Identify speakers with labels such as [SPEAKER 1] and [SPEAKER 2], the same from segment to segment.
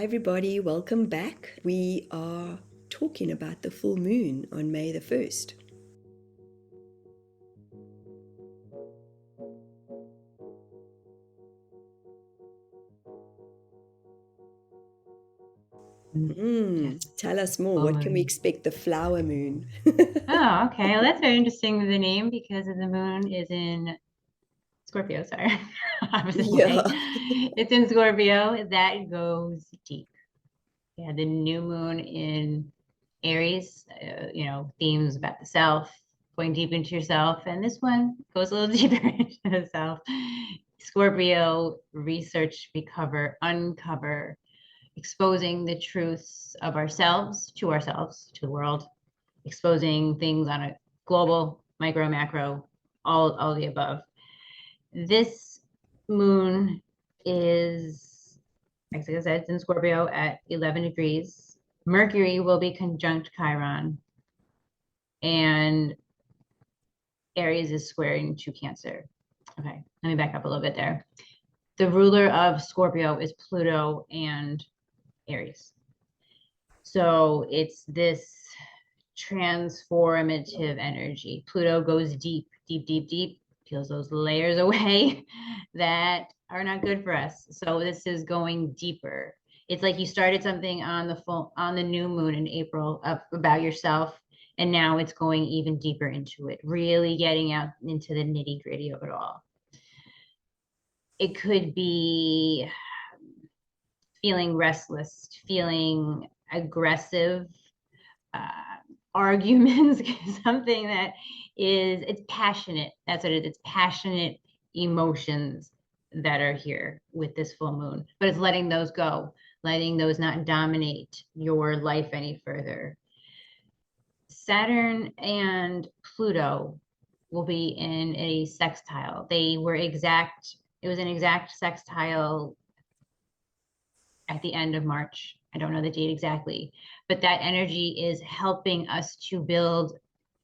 [SPEAKER 1] everybody, welcome back. We are talking about the full moon on May the 1st.
[SPEAKER 2] Yes,
[SPEAKER 1] Tell us more.
[SPEAKER 2] full
[SPEAKER 1] What can we
[SPEAKER 2] moon.
[SPEAKER 1] expect the flower moon?
[SPEAKER 2] Oh, okay. Well, that's very interesting, the name, because the moon is in Scorpio. Sorry, I was way.
[SPEAKER 1] Yeah.
[SPEAKER 2] It's in Scorpio. That goes deep. Yeah, the new moon in Aries, themes about the self, going deep into yourself. And this one goes a little deeper into the self. Scorpio, research, uncover, exposing the truths of ourselves, to the world, exposing things on a global, micro, macro, all the above. This moon is, like I said, it's in Scorpio at 11 degrees. Mercury will be conjunct Chiron, and Aries is squaring to Cancer. Okay, let me back up a little bit there. The ruler of Scorpio is Pluto and Aries. So it's this transformative energy. Pluto goes deep, deep, deep, deep, peels those layers away that are not good for us. So this is going deeper. It's like you started something on the new moon in April up about yourself, and now it's going even deeper into it, really getting out into the nitty gritty of it all. It could be feeling restless, feeling aggressive, uh, arguments, something that it's passionate. That's what it is. It's passionate emotions that are here with this full moon, but it's letting those go, letting those not dominate your life any further. Saturn and Pluto will be in a sextile. It was an exact sextile at the end of March. I don't know the date exactly, but that energy is helping us to build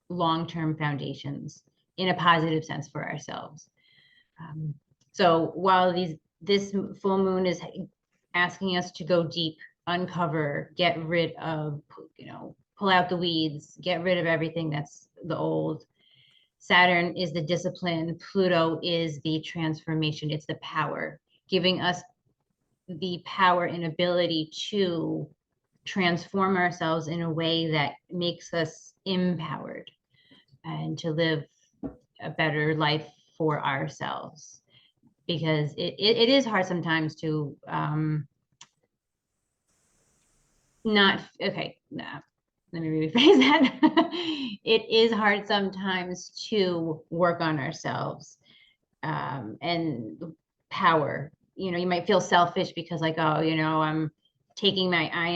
[SPEAKER 2] long-term foundations in a positive sense for ourselves. Um, so while this full moon is asking us to go deep, uncover, get rid of, pull out the weeds, get rid of everything that's the old. Saturn is the discipline. Pluto is the transformation. It's the power, giving us the power and ability to transform ourselves in a way that makes us empowered and to live a better life for ourselves, because it is hard sometimes to not okay nah, let me rephrase that. It is hard sometimes to work on ourselves, and power. You might feel selfish because, like, oh, I'm taking my I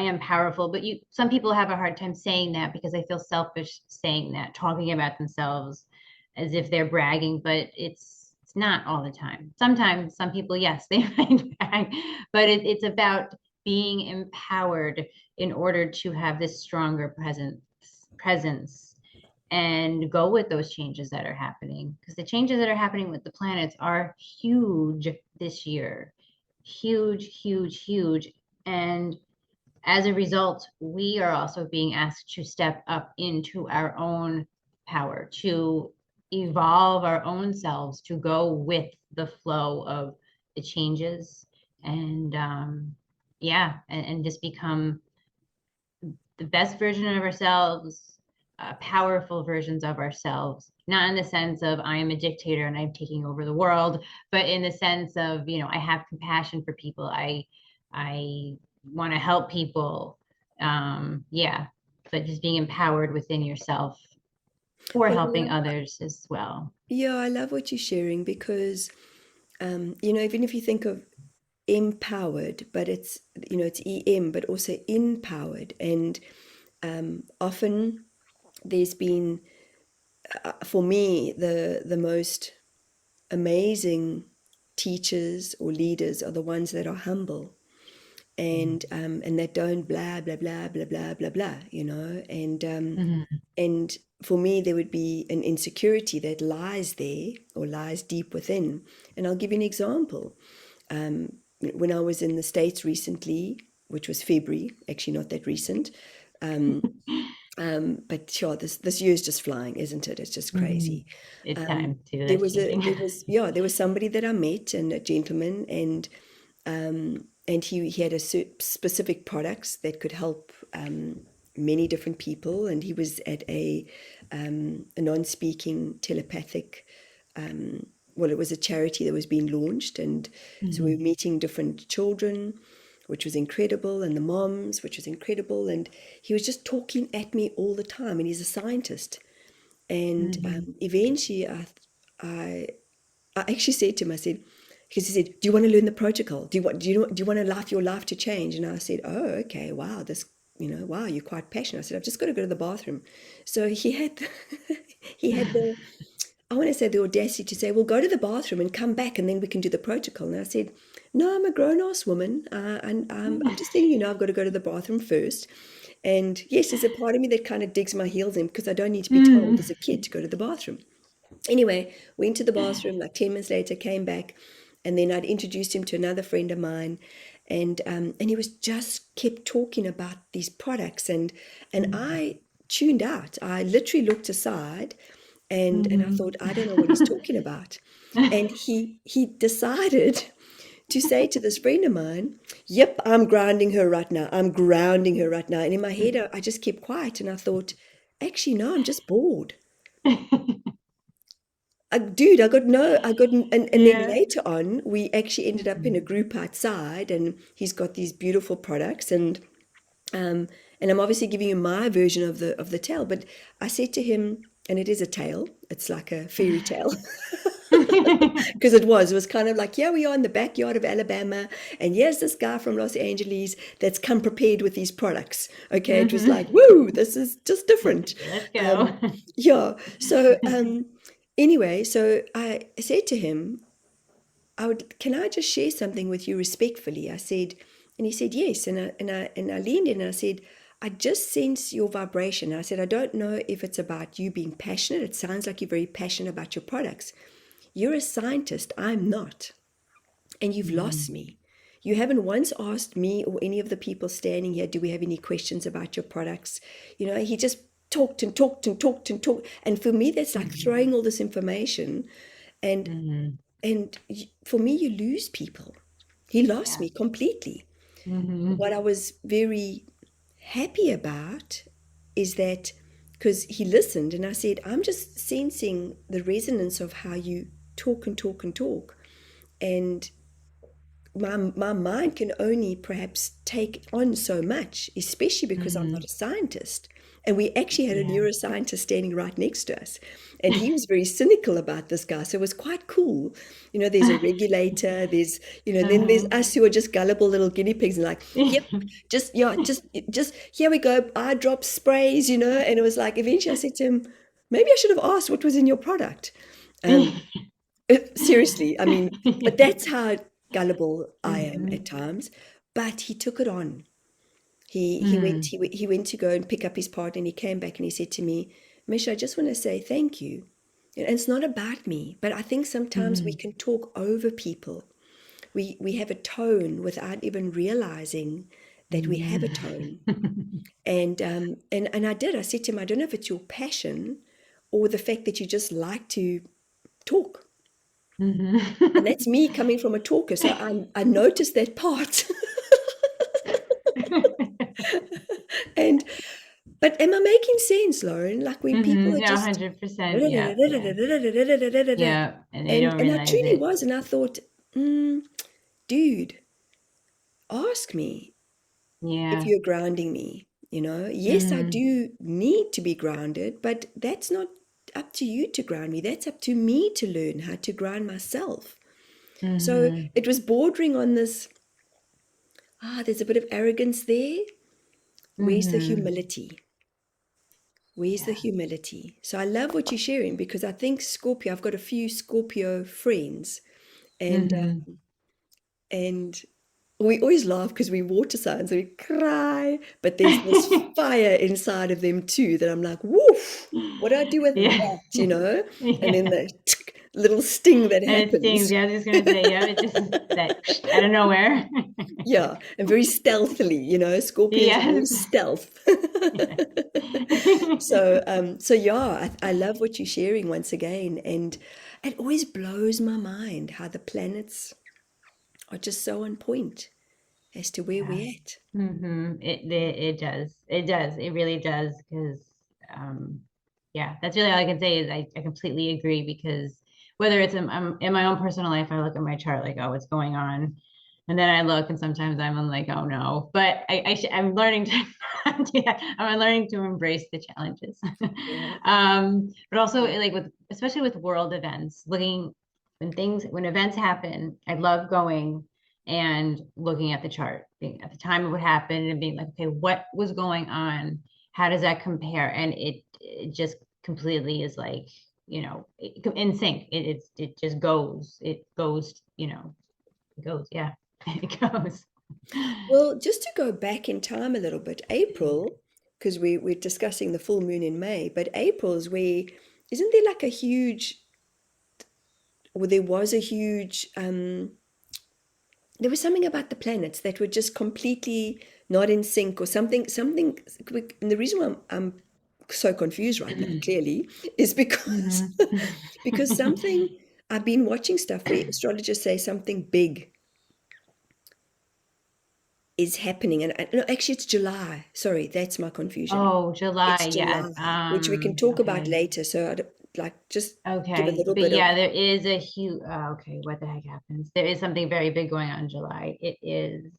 [SPEAKER 2] am powerful, but some people have a hard time saying that because they feel selfish saying that, talking about themselves as if they're bragging, but it's not all the time. Sometimes some people, yes, they might brag, but it's about being empowered in order to have this stronger presence and go with those changes that are happening, because the changes that are happening with the planets are huge this year. Huge, huge, huge. And as a result, we are also being asked to step up into our own power, to evolve our own selves, to go with the flow of the changes, and yeah, and just become the best version of ourselves, powerful versions of ourselves, not in the sense of I am a dictator and I'm taking over the world, but in the sense of, I have compassion for people. I want to help people. Yeah, but just being empowered within yourself for
[SPEAKER 1] Well,
[SPEAKER 2] helping others as well.
[SPEAKER 1] yeah, I love what you're sharing because, even if you think of empowered, but it's EM, but also empowered. And often there's been, for me, the most amazing teachers or leaders are the ones that are humble and that don't blah blah blah blah blah blah blah,
[SPEAKER 2] Mm-hmm.
[SPEAKER 1] and for me there would be an insecurity that lies there or lies deep within. And I'll give you an example. When I was in the States recently, which was February, actually not that recent. Um, but sure, this year is just flying, isn't it? It's just
[SPEAKER 2] Hmm.
[SPEAKER 1] crazy.
[SPEAKER 2] It's
[SPEAKER 1] Um,
[SPEAKER 2] time to
[SPEAKER 1] there
[SPEAKER 2] that's
[SPEAKER 1] was a
[SPEAKER 2] changing.
[SPEAKER 1] there was yeah there was somebody that I met, and a gentleman, and he had a specific products that could help many different people, and he was at a non-speaking telepathic, well, it was a charity that was being launched, and so we
[SPEAKER 2] Hmm.
[SPEAKER 1] were meeting different children, which was incredible, and the moms, which was incredible, and he was just talking at me all the time, and he's a scientist, and
[SPEAKER 2] Hmm.
[SPEAKER 1] eventually I I actually said to him, I said, because he said, "Do you want to learn the protocol? Do you want to life your life to change?" And I said, "Oh, okay, wow, wow, you're quite passionate." I said, "I've just got to go to the bathroom." So he had, he had the, I want to say the audacity to say, "Well, go to the bathroom and come back, and then we can do the protocol." And I said, "No, I'm a grown-ass woman, and I'm just letting you know I've got to go to the bathroom first. And yes, there's a part of me that kind of digs my heels in because I don't need to be told as a kid to go to the bathroom." Anyway, went to the bathroom, like 10 minutes later, came back, and then I'd introduced him to another friend of mine, and he was just kept talking about these products, and I tuned out. I literally looked aside, and I thought, I don't know what he's talking about. And he decided to say to this friend of mine, "Yep, I'm grounding her right now. I'm grounding her right now." And in my head, I just kept quiet, and I thought, actually, no, I'm just bored. Dude, I got, and then
[SPEAKER 2] Yeah.
[SPEAKER 1] later on, we actually ended up in a
[SPEAKER 2] Mhm.
[SPEAKER 1] group outside, and he's got these beautiful products, um, and I'm obviously giving you my version of the tale, but I said to him, and it is a tale, it's like a fairy tale, because it was kind of like, here we are in the backyard of Alabama, and here's this guy from Los Angeles that's come prepared with these products. Okay, it was like,
[SPEAKER 2] Mhm.
[SPEAKER 1] woo, this is just different.
[SPEAKER 2] Let's go.
[SPEAKER 1] Um, yeah, so anyway, so I said to him, can I just share something with you respectfully? I said, and he said yes, and I leaned in and I said, I just sense your vibration. I said, I don't know if it's about you being passionate. It sounds like you're very passionate about your products. You're a scientist, I'm not, and you've lost
[SPEAKER 2] Mhm.
[SPEAKER 1] me. You haven't once asked me or any of the people standing here, do we have any questions about your products? He just talked and talked and talked and talked. And for me, that's like
[SPEAKER 2] Mhm.
[SPEAKER 1] throwing all this information. And
[SPEAKER 2] Mhm.
[SPEAKER 1] for me, you lose people. He lost
[SPEAKER 2] Yeah.
[SPEAKER 1] me completely.
[SPEAKER 2] Mhm.
[SPEAKER 1] What I was very happy about is that, because he listened, and I said, I'm just sensing the resonance of how you talk and talk and talk. And my mind can only perhaps take on so much, especially because I'm not
[SPEAKER 2] Mhm.
[SPEAKER 1] a scientist. And we actually had a
[SPEAKER 2] Yeah.
[SPEAKER 1] neuroscientist standing right next to us. And he was very cynical about this guy. So it was quite cool. There's a regulator, then there's
[SPEAKER 2] Uh-huh.
[SPEAKER 1] us who are just gullible little guinea pigs and like, yep, just, yeah, just, here we go, eye drop sprays. And it was like, eventually I said to him, maybe I should have asked what was in your product. Um, Seriously, I mean, but that's how gullible I am at
[SPEAKER 2] Mhm.
[SPEAKER 1] times. But he took it on.
[SPEAKER 2] Mhm.
[SPEAKER 1] He went to go and pick up his partner, and he came back and he said to me, "Mish, I just want to say thank you." And it's not about me, but I think sometimes we
[SPEAKER 2] Mhm.
[SPEAKER 1] can talk over people. We have a tone without even realizing that we have a tone.
[SPEAKER 2] Mhm.
[SPEAKER 1] And I did. I said to him, I don't know if it's your passion or the fact that you just like to talk.
[SPEAKER 2] Mhm.
[SPEAKER 1] And that's me coming from a talker. So I noticed that part. And but am I making sense, Lauren? Like when people
[SPEAKER 2] Mhm.
[SPEAKER 1] are
[SPEAKER 2] No,
[SPEAKER 1] just and
[SPEAKER 2] 100%. Yeah. Yeah. Yeah. And they don't
[SPEAKER 1] and I
[SPEAKER 2] realize
[SPEAKER 1] truly
[SPEAKER 2] it.
[SPEAKER 1] was, and I thought, dude, ask me if
[SPEAKER 2] Yeah.
[SPEAKER 1] you're grounding me. Yes, I
[SPEAKER 2] Mhm.
[SPEAKER 1] do need to be grounded, but that's not up to you to ground me. That's up to me to learn how to ground myself. So
[SPEAKER 2] Mhm.
[SPEAKER 1] it was bordering on this, there's a bit of arrogance there. Where's the
[SPEAKER 2] Mhm.
[SPEAKER 1] humility? Where's the
[SPEAKER 2] Yeah.
[SPEAKER 1] humility? So I love what you're sharing, because I think Scorpio, I've got a few Scorpio friends, and
[SPEAKER 2] Mhm.
[SPEAKER 1] and we always laugh because we water signs and we cry, but there's this fire inside of them too that I'm like, woof, what do I do with
[SPEAKER 2] Yeah.
[SPEAKER 1] that? And then
[SPEAKER 2] Yeah.
[SPEAKER 1] little sting that
[SPEAKER 2] And it stings.
[SPEAKER 1] happens.
[SPEAKER 2] Yeah, I was just gonna say, yeah, it just that out of nowhere.
[SPEAKER 1] Yeah, and very stealthily, Scorpios are very
[SPEAKER 2] Yes.
[SPEAKER 1] stealth.
[SPEAKER 2] Yes.
[SPEAKER 1] So yeah, I love what you're sharing once again, and it always blows my mind how the planets are just so on point as to where
[SPEAKER 2] Yeah.
[SPEAKER 1] we're at.
[SPEAKER 2] It does. It does. It really does. Because um yeah, that's really all I can say is I completely agree because whether it's in my own personal life, I look at my chart like, oh, what's going on? And then I look and sometimes I'm like, oh no. But I'm learning to do that. I'm learning to embrace the challenges.
[SPEAKER 1] Yeah,
[SPEAKER 2] But also like with especially with world events, looking when events happen, I love going and looking at the chart, being at the time of what happened and being like, okay, what was going on? How does that compare? And it just completely is like, in sync. It just goes. It goes, it goes. Yeah, it goes.
[SPEAKER 1] well, just to go back in time a little bit, April, because we're discussing the full moon in May, but April is where, isn't there like a huge, or there was a huge, there was something about the planets that were just completely not in sync or something. And the reason why I'm so confused right now, clearly, is because
[SPEAKER 2] Mhm.
[SPEAKER 1] because something, I've been watching stuff where astrologers say something big is happening, and no, actually it's July. Sorry, that's my confusion.
[SPEAKER 2] Oh,
[SPEAKER 1] It's
[SPEAKER 2] July. Yeah.
[SPEAKER 1] July, which we can talk about
[SPEAKER 2] Okay.
[SPEAKER 1] later. So like just give a
[SPEAKER 2] Okay.
[SPEAKER 1] little
[SPEAKER 2] But
[SPEAKER 1] bit of.
[SPEAKER 2] yeah, there is a huge, okay, what the heck happens? There is something very big going on in July. It is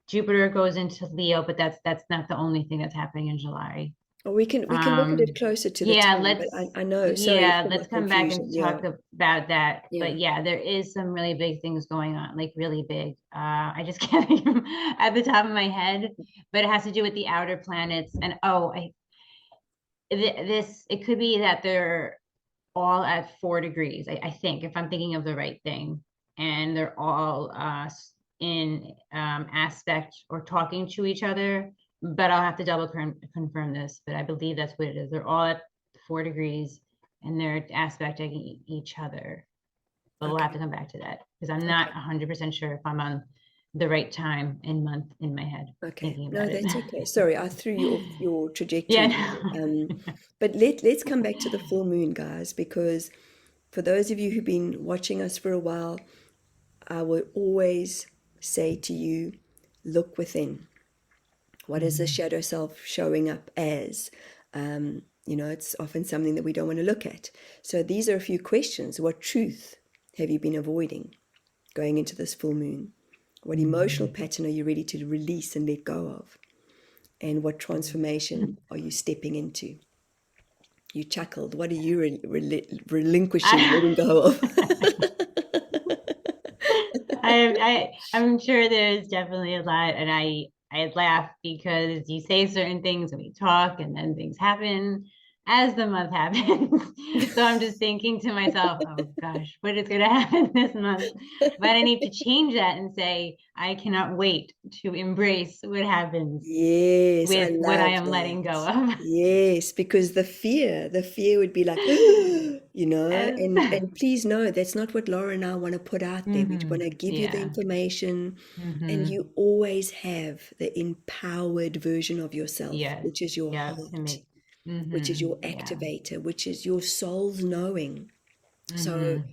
[SPEAKER 2] Jupiter goes into Leo, but that's not the only thing that's happening in July.
[SPEAKER 1] Or we can look at it
[SPEAKER 2] Um,
[SPEAKER 1] closer to the
[SPEAKER 2] yeah,
[SPEAKER 1] time, but
[SPEAKER 2] let's
[SPEAKER 1] I know. Sorry
[SPEAKER 2] yeah,
[SPEAKER 1] for my
[SPEAKER 2] let's come back and
[SPEAKER 1] confusion. Yeah,
[SPEAKER 2] talk about that.
[SPEAKER 1] yeah.
[SPEAKER 2] But yeah, there is some really big things going on, like really big. I just can't think of 'em at the top of my head, but it has to do with the outer planets. And oh, this it could be that they're all at 4 degrees. I think if I'm thinking of the right thing, and they're all in aspect or talking to each other. But I'll have to confirm this. But I believe that's what it is. They're all at 4 degrees, and they're aspecting each other. But we'll have to
[SPEAKER 1] Okay,
[SPEAKER 2] come back to that because I'm not
[SPEAKER 1] okay,
[SPEAKER 2] 100% sure if I'm on the right time and month in my head
[SPEAKER 1] okay.
[SPEAKER 2] thinking
[SPEAKER 1] No,
[SPEAKER 2] about it.
[SPEAKER 1] that's okay. Sorry, I threw you off your trajectory
[SPEAKER 2] Yeah.
[SPEAKER 1] there.
[SPEAKER 2] No.
[SPEAKER 1] But let's come back to the full moon, guys, because for those of you who've been watching us for a while, I would always say to you, look within. What is the
[SPEAKER 2] Mhm.
[SPEAKER 1] shadow self showing up as? It's often something that we don't want to look at. So these are a few questions. What truth have you been avoiding going into this full moon? What emotional
[SPEAKER 2] Mhm.
[SPEAKER 1] pattern are you ready to release and let go of? And what transformation are you stepping into? You chuckled. What are you relinquishing, letting
[SPEAKER 2] I,
[SPEAKER 1] go of?
[SPEAKER 2] I'm sure there's definitely a lot, and I laugh because you say certain things and we talk, and then things happen as the month happens. So I'm just thinking to myself, oh gosh, what is going to happen this month? But I need to change that and say I cannot wait to embrace what happens
[SPEAKER 1] Yes, I
[SPEAKER 2] with what I
[SPEAKER 1] love
[SPEAKER 2] am letting go
[SPEAKER 1] that.
[SPEAKER 2] of.
[SPEAKER 1] Yes, because the fear would be like,
[SPEAKER 2] Yes.
[SPEAKER 1] and please know that's not what Laura and I want to put out there. We want to give you the
[SPEAKER 2] Yeah.
[SPEAKER 1] information, and
[SPEAKER 2] Hmm.
[SPEAKER 1] you always have the empowered version of yourself,
[SPEAKER 2] Yes.
[SPEAKER 1] which is your
[SPEAKER 2] Yeah. To
[SPEAKER 1] heart,
[SPEAKER 2] make.
[SPEAKER 1] which is your
[SPEAKER 2] Yeah.
[SPEAKER 1] activator, which is your soul's knowing. So
[SPEAKER 2] Hmm.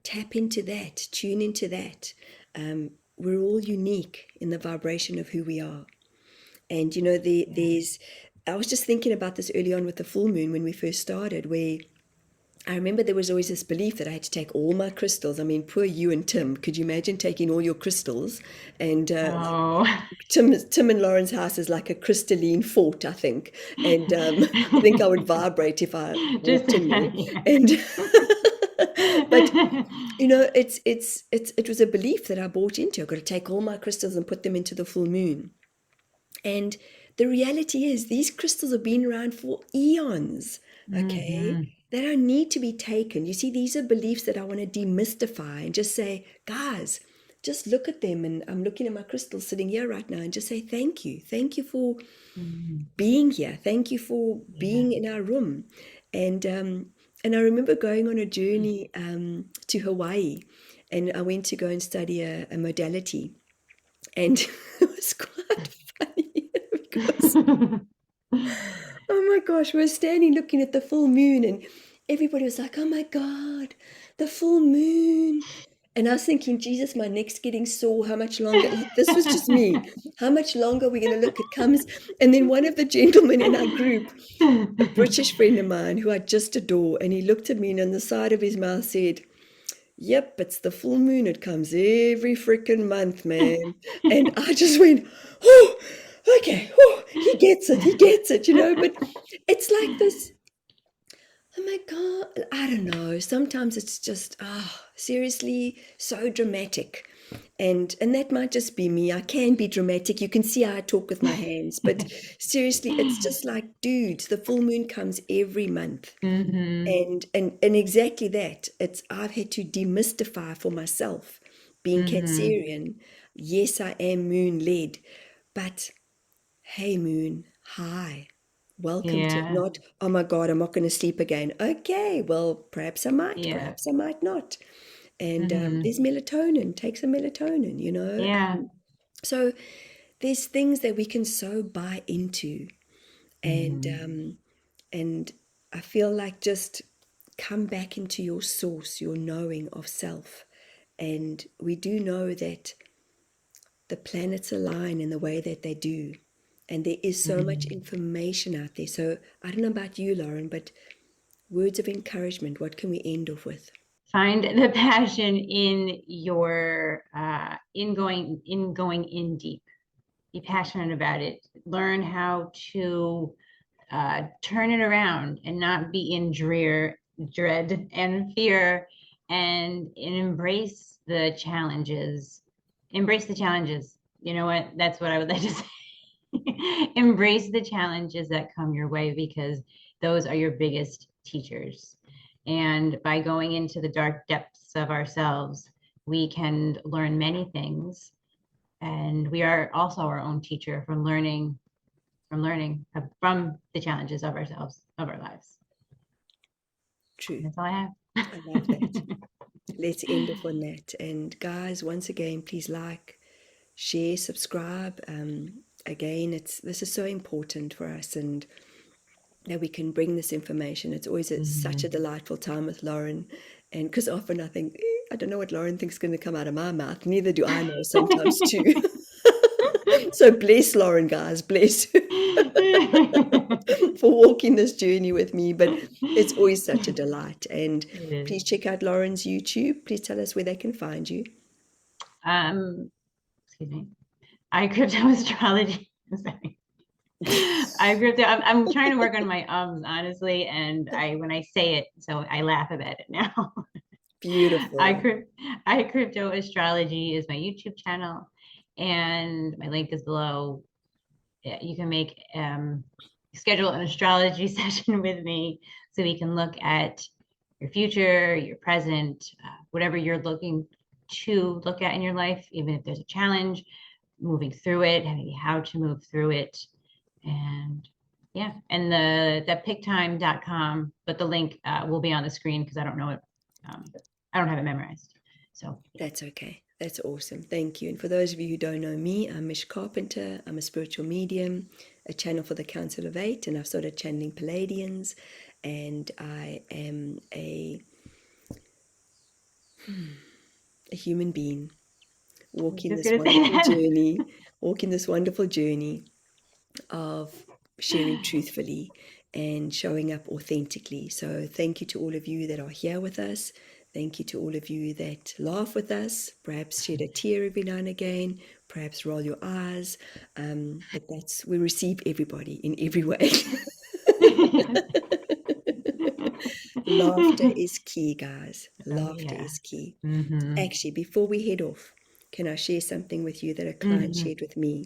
[SPEAKER 1] tap into that, tune into that. We're all unique in the vibration of who we are. And
[SPEAKER 2] Yeah.
[SPEAKER 1] there's, I was just thinking about this early on with the full moon when we first started, where I remember there was always this belief that I had to take all my crystals. I mean, poor you and Tim. Could you imagine taking all your crystals? And like
[SPEAKER 2] Oh.
[SPEAKER 1] Tim and Lauren's house is like a crystalline fort, I think. And I think I would vibrate if I
[SPEAKER 2] Just
[SPEAKER 1] walked in there.
[SPEAKER 2] yeah.
[SPEAKER 1] And but it was a belief that I bought into. I've got to take all my crystals and put them into the full moon. And the reality is, these crystals have been around for eons, okay?
[SPEAKER 2] Hmm.
[SPEAKER 1] They don't need to be taken. You see, these are beliefs that I want to demystify and just say, guys, just look at them. And I'm looking at my crystals sitting here right now and just say, thank you. Thank you for
[SPEAKER 2] Hmm.
[SPEAKER 1] being here. Thank you for
[SPEAKER 2] Yeah.
[SPEAKER 1] being in our room. And And I remember going on a journey to Hawaii, and I went to go and study a modality, and it was quite funny because oh my gosh, we were standing looking at the full moon, and everybody was like, "Oh my God, the full moon." And I was thinking, Jesus, my neck's getting sore. How much longer? This was just me. How much longer are we going to look? It comes. And then one of the gentlemen in our group, a British friend of mine who I just adore, and he looked at me and on the side of his mouth said, "Yep, it's the full moon. It comes every freaking month, man." And I just went, "Oh, okay. Oh, he gets it. He gets it, you know." But it's like this. Oh my God. I don't know. Sometimes it's just, seriously, so dramatic. And that might just be me. I can be dramatic. You can see how I talk with my hands. But seriously, it's just like, dude, the full moon comes every month.
[SPEAKER 2] Hmm.
[SPEAKER 1] And exactly that. It's I've had to demystify for myself being
[SPEAKER 2] Hmm.
[SPEAKER 1] Cancerian. Yes, I am moon led, but hey moon, hi. Welcome to
[SPEAKER 2] Yeah.
[SPEAKER 1] not, oh my God, I'm not going to sleep again. Okay, well,
[SPEAKER 2] Yeah.
[SPEAKER 1] perhaps I might not. And
[SPEAKER 2] Hmm.
[SPEAKER 1] there's melatonin, take some melatonin, you know.
[SPEAKER 2] Yeah.
[SPEAKER 1] So there's things that we can so buy into. And
[SPEAKER 2] Hmm.
[SPEAKER 1] and I feel like just come back into your source, your knowing of self. And we do know that the planets align in the way that they do. And there is so much
[SPEAKER 2] Hmm.
[SPEAKER 1] information out there. So I don't know about you, Lauren, but words of encouragement, what can we end off with?
[SPEAKER 2] Find the passion in your in going in deep. Be passionate about it. Learn how to turn it around and not be in dread and fear, and embrace the challenges. Embrace the challenges. You know what? That's what I would like to say. Embrace the challenges that come your way because those are your biggest teachers. And by going into the dark depths of ourselves, we can learn many things. And we are also our own teacher from the challenges of ourselves, of our lives.
[SPEAKER 1] True.
[SPEAKER 2] That's all I have.
[SPEAKER 1] I love that. Let's end off on that. And guys, once again, please like, share, subscribe. Again, it's this is so important for us, and that we can bring this information. It's always such a
[SPEAKER 2] Mhm.
[SPEAKER 1] delightful time with Lauren. And because often I think, I don't know what Lauren thinks is going to come out of my mouth. Neither do I know sometimes too. So bless Lauren, guys. Bless for walking this journey with me. But it's always such a delight. And
[SPEAKER 2] It is.
[SPEAKER 1] please check out Lauren's YouTube. Please tell us where they can find you.
[SPEAKER 2] Um, excuse me. I crypto astrology. Sorry. I crypto. I'm trying to work on my honestly, and I when I say it, so I laugh about it now. I
[SPEAKER 1] Beautiful.
[SPEAKER 2] crypt I crypto astrology is my YouTube channel, and my link is below. Yeah, you can make schedule an astrology session with me so we can look at your future, your present, whatever you're looking to look at in your life, even if there's a challenge, moving through it, maybe how to move through it. And yeah, and the picktime.com, but the link will be on the screen because I don't know it. I don't have it memorized. So yeah.
[SPEAKER 1] That's okay. That's awesome. Thank you. And for those of you who don't know me, I'm Mich Carpenter. I'm a spiritual medium, a channel for the Council of Eight, and I've started channeling Palladians. And I am a human being
[SPEAKER 2] I was just gonna say that.
[SPEAKER 1] walking this wonderful journey of sharing truthfully and showing up authentically. So, thank you to all of you that are here with us. Thank you to all of you that laugh with us, perhaps shed a tear every now and again, perhaps roll your eyes. But we receive everybody in every way. Laughter is key, guys. Laughter
[SPEAKER 2] Yeah.
[SPEAKER 1] is key.
[SPEAKER 2] Mm-hmm.
[SPEAKER 1] Actually, before we head off, can I share something with you that a client
[SPEAKER 2] Mm-hmm.
[SPEAKER 1] shared with me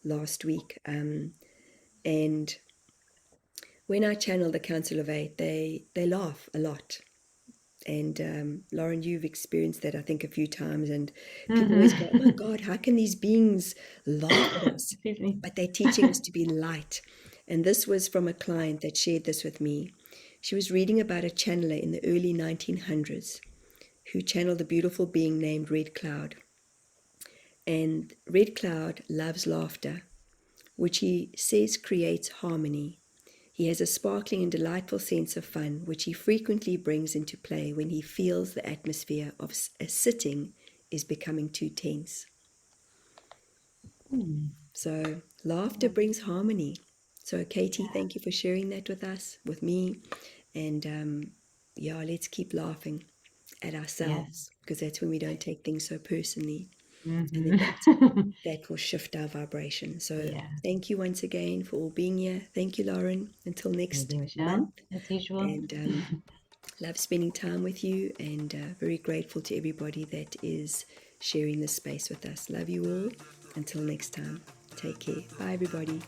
[SPEAKER 1] last week? And when I channel the Council of Eight, they laugh a lot. And Lauren, you've experienced that, I think, a few times. And people always go, "Oh my
[SPEAKER 2] Mm-hmm.
[SPEAKER 1] God, how can these beings laugh at us?"
[SPEAKER 2] Excuse me.
[SPEAKER 1] But they're teaching us to be light. And this was from a client that shared this with me. She was reading about a channeler in the early 1900s who channeled a beautiful being named Red Cloud. And Red Cloud loves laughter, which he says creates harmony. He has a sparkling and delightful sense of fun, which he frequently brings into play when he feels the atmosphere of a sitting is becoming too tense. So laughter brings harmony. So Katie, thank you for sharing that with us, with me. And yeah, let's keep laughing at
[SPEAKER 2] Yes.
[SPEAKER 1] ourselves, because that's when we don't take things so personally. And then
[SPEAKER 2] Mm-hmm.
[SPEAKER 1] that will shift our vibration. So
[SPEAKER 2] Yeah.
[SPEAKER 1] thank you once again for all being here. Thank you, Lauren. Until
[SPEAKER 2] Thank
[SPEAKER 1] next
[SPEAKER 2] you, Michelle,
[SPEAKER 1] month.
[SPEAKER 2] as usual.
[SPEAKER 1] And love spending time with you, and very grateful to everybody that is sharing this space with us. Love you all. Until next time, take care. Bye, everybody.